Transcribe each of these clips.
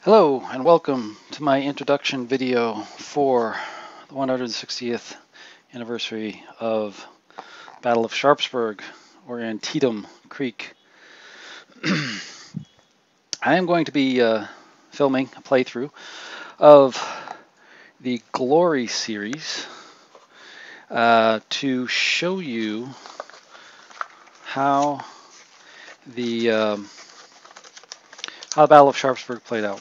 Hello and welcome to my introduction video for the 160th anniversary of Battle of Sharpsburg or Antietam Creek. I am going to be filming a playthrough of the Glory series to show you how the Battle of Sharpsburg played out.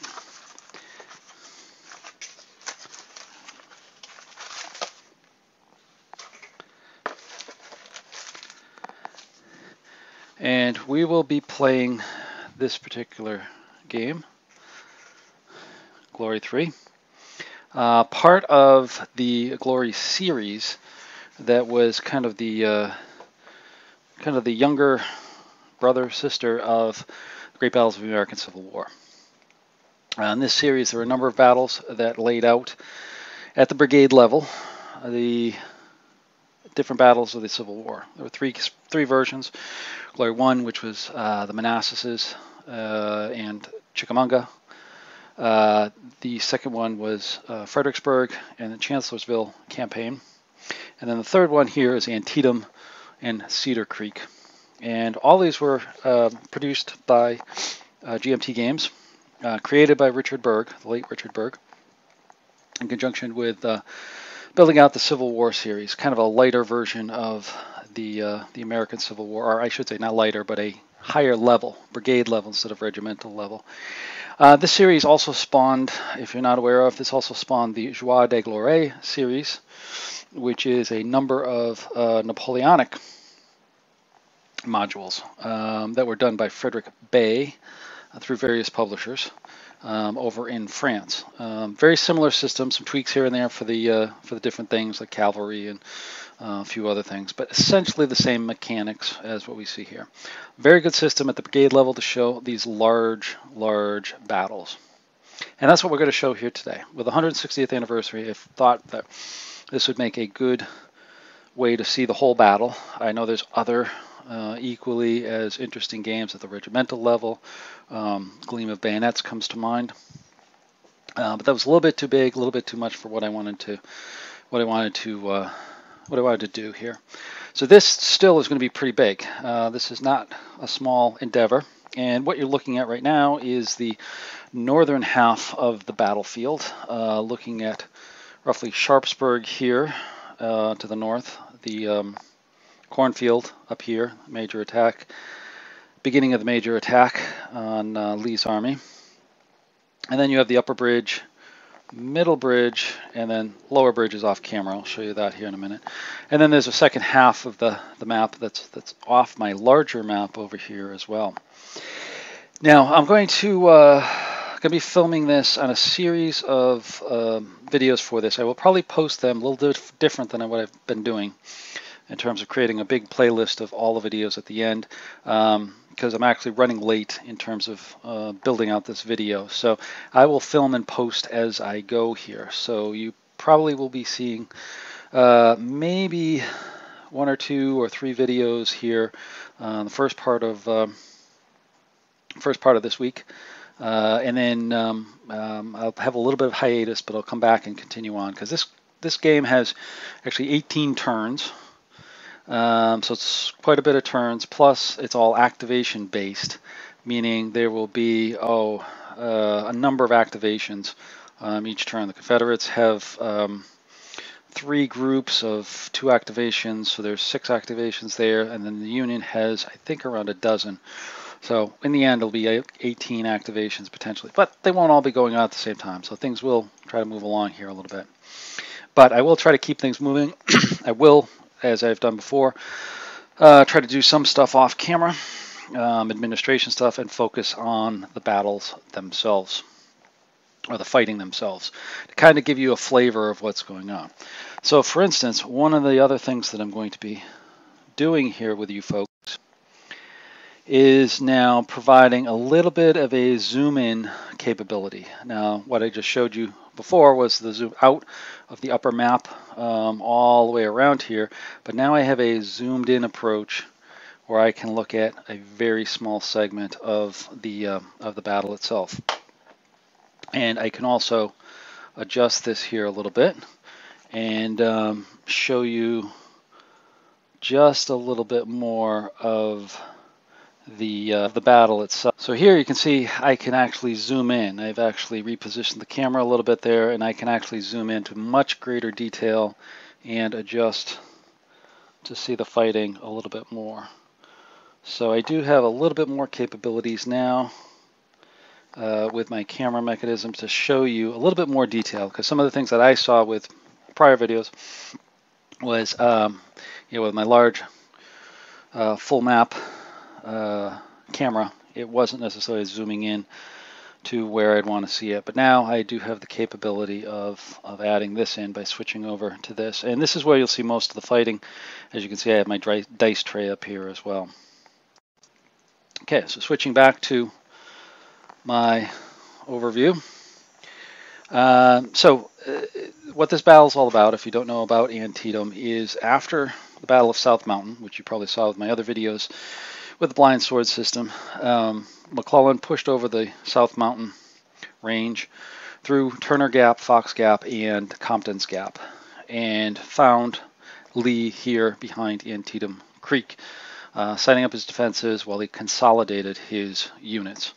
And we will be playing this particular game, Glory 3, part of the Glory series that was kind of the younger brother sister of the Great Battles of the American Civil War. In this series, there were a number of battles that laid out at the brigade level the different battles of the Civil War. There were three versions. Glory 1, which was the Manasses and Chickamauga. The second one was Fredericksburg and the Chancellorsville campaign. And then the third one here is Antietam and Cedar Creek. And all these were produced by GMT Games, created by Richard Berg, the late Richard Berg, in conjunction with building out the Civil War series, kind of a lighter version of the American Civil War, or I should say not lighter, but a higher level, brigade level instead of regimental level. This series also spawned, if you're not aware of, this also spawned the Joie de Gloire series, which is a number of Napoleonic modules that were done by Frederick Bay through various publishers over in France. Very similar systems, some tweaks here and there for the different things like cavalry and a few other things, but essentially the same mechanics as what we see here. Very good system at the brigade level to show these large battles. And that's what we're going to show here today. With the 160th anniversary, I thought that this would make a good way to see the whole battle. I know there's other equally as interesting games at the regimental level. Gleam of Bayonets comes to mind, but that was a little bit too big, a little bit too much for what I wanted to do here. So this still is going to be pretty big. This is not a small endeavor, and what you're looking at right now is the northern half of the battlefield, looking at roughly Sharpsburg here to the north, the cornfield up here, major attack, beginning of the major attack on Lee's army. And then you have the upper bridge, middle bridge, and then lower bridge is off camera. I'll show you that here in a minute. And then there's a second half of the map that's off my larger map over here as well. Now I'm going to be filming this on a series of videos for this. I will probably post them a little bit different than what I've been doing in terms of creating a big playlist of all the videos at the end, because I'm actually running late in terms of building out this video. So I will film and post as I go here. So you probably will be seeing maybe 1 or 2 or 3 videos here, the first part of this week. And then I'll have a little bit of hiatus, but I'll come back and continue on, because this game has actually 18 turns. So it's quite a bit of turns, plus it's all activation based, meaning there will be a number of activations each turn. The Confederates have 3 groups of 2 activations, so there's 6 activations there, and then the Union has, I think, around a dozen. So in the end, it'll be 18 activations potentially, but they won't all be going on at the same time, so things will try to move along here a little bit. But I will try to keep things moving. I will, as I've done before, try to do some stuff off camera, administration stuff, and focus on the battles themselves, or the fighting themselves, to kind of give you a flavor of what's going on. So for instance, one of the other things that I'm going to be doing here with you folks is now providing a little bit of a zoom in capability. Now, what I just showed you before was the zoom out of the upper map all the way around here, but now I have a zoomed in approach where I can look at a very small segment of the battle itself. And I can also adjust this here a little bit and show you just a little bit more of the battle itself. So here you can see I can actually zoom in. I've actually repositioned the camera a little bit there, and I can actually zoom into much greater detail and adjust to see the fighting a little bit more. So I do have a little bit more capabilities now with my camera mechanisms to show you a little bit more detail, because some of the things that I saw with prior videos was with my large full map camera, it wasn't necessarily zooming in to where I'd want to see it. But now I do have the capability of adding this in by switching over to this. And this is where you'll see most of the fighting. As you can see, I have my dice tray up here as well. Okay, so switching back to my overview. What this battle is all about, if you don't know about Antietam, is after the Battle of South Mountain, which you probably saw with my other videos with the blind sword system, McClellan pushed over the South Mountain range through Turner Gap, Fox Gap, and Compton's Gap, and found Lee here behind Antietam Creek, setting up his defenses while he consolidated his units.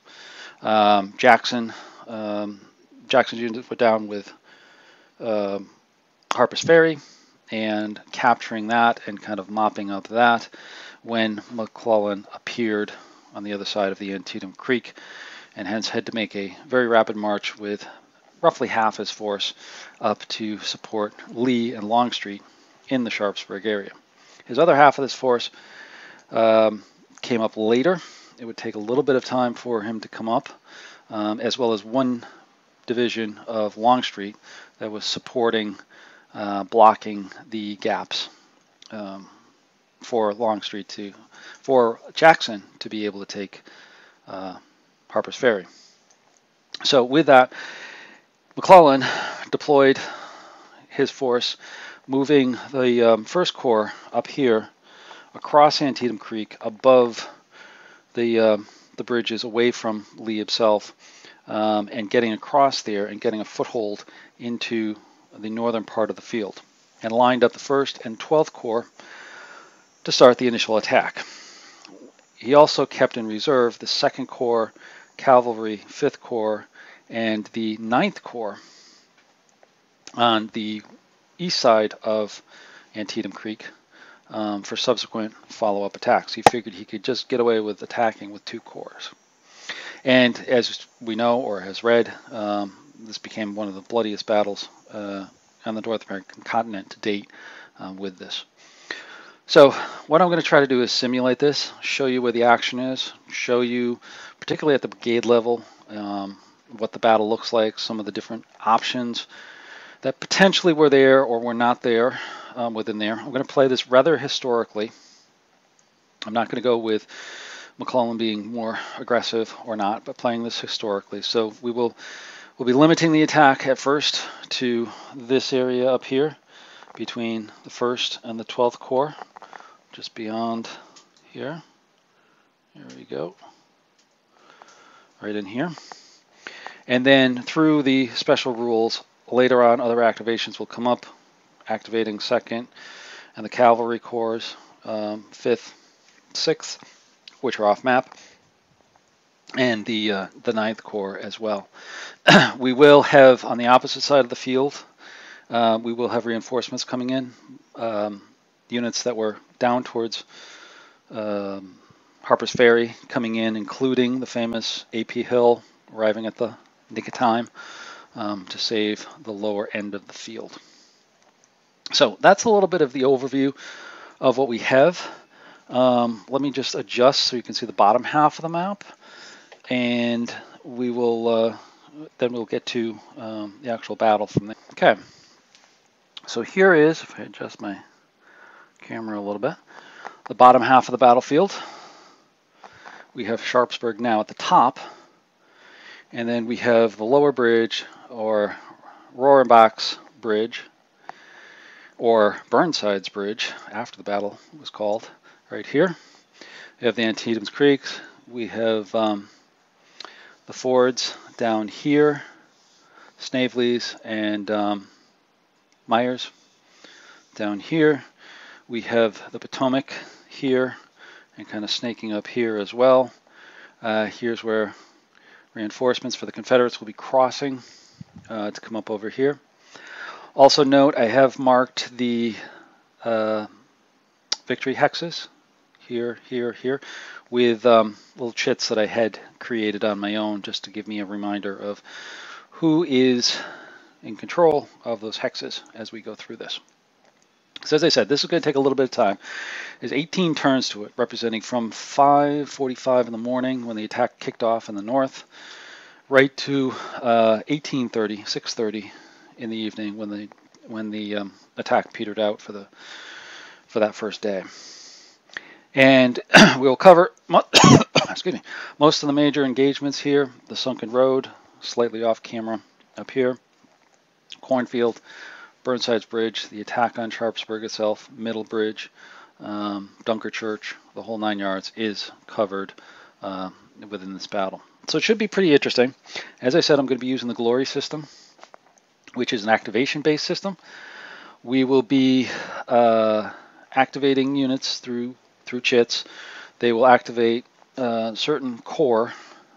Jackson's units went down with Harper's Ferry and capturing that and kind of mopping up that when McClellan appeared on the other side of the Antietam Creek, and hence had to make a very rapid march with roughly half his force up to support Lee and Longstreet in the Sharpsburg area. His other half of this force came up later. It would take a little bit of time for him to come up, as well as one division of Longstreet that was supporting, blocking the gaps for Jackson to be able to take Harper's Ferry. So with that, McClellan deployed his force, moving the First Corps up here across Antietam Creek above the bridges away from Lee himself, and getting across there and getting a foothold into the northern part of the field, and lined up the 1st and 12th Corps to start the initial attack. He also kept in reserve the 2nd Corps, Cavalry, 5th Corps, and the 9th Corps on the east side of Antietam Creek for subsequent follow-up attacks. He figured he could just get away with attacking with 2 corps. And as we know or has read, this became one of the bloodiest battles on the North American continent to date with this. So what I'm going to try to do is simulate this, show you where the action is, show you, particularly at the brigade level, what the battle looks like, some of the different options that potentially were there or were not there within there. I'm going to play this rather historically. I'm not going to go with McClellan being more aggressive or not, but playing this historically. So we'll be limiting the attack at first to this area up here between the 1st and the 12th Corps, just beyond here. Here we go. Right in here. And then through the special rules, later on other activations will come up, activating 2nd and the Cavalry Corps, 5th, 6th, which are off map, and the 9th Corps as well. We will have, on the opposite side of the field, we will have reinforcements coming in, units that were down towards Harper's Ferry coming in, including the famous A.P. Hill arriving at the nick of time to save the lower end of the field. So that's a little bit of the overview of what we have. Let me just adjust so you can see the bottom half of the map, and we will then we'll get to the actual battle from there. Okay, so here is, if I adjust my camera a little bit, the bottom half of the battlefield. We have Sharpsburg now at the top, and then we have the lower bridge, or Rohrenbach's bridge, or Burnside's bridge, after the battle was called, right here. We have the Antietam Creek. We have the fords down here, Snavely's and Myers. Down here we have the Potomac here and kind of snaking up here as well. Here's where reinforcements for the Confederates will be crossing to come up over here. Also note, I have marked the victory hexes here, here, here, with little chits that I had created on my own just to give me a reminder of who is in control of those hexes as we go through this. So as I said, this is going to take a little bit of time. There's 18 turns to it, representing from 5:45 in the morning when the attack kicked off in the north, right to 18:30, 6:30 in the evening when the attack petered out for that first day. And we'll cover excuse me, most of the major engagements here: the Sunken Road, slightly off camera up here, Cornfield, Burnside's Bridge, the attack on Sharpsburg itself, Middle Bridge, Dunker Church, the whole 9 yards is covered within this battle. So it should be pretty interesting. As I said, I'm going to be using the Glory system, which is an activation-based system. We will be activating units through chits. They will activate certain corps,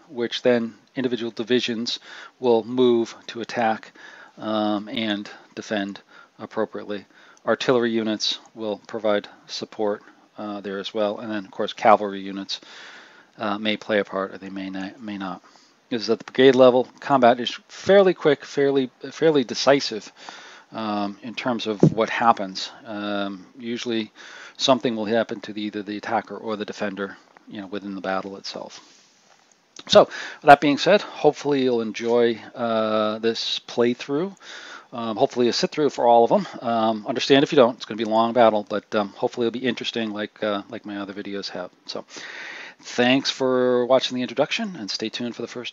which then individual divisions will move to attack and defend appropriately. Artillery units will provide support there as well, and then of course cavalry units may play a part or they may not. This is at the brigade level. Combat is fairly quick, fairly decisive in terms of what happens. Usually something will happen to either the attacker or the defender, within the battle itself. So, with that being said, hopefully you'll enjoy this playthrough. Hopefully a sit-through for all of them. Understand if you don't; it's going to be a long battle, but hopefully it'll be interesting, like my other videos have. So, thanks for watching the introduction, and stay tuned for the first.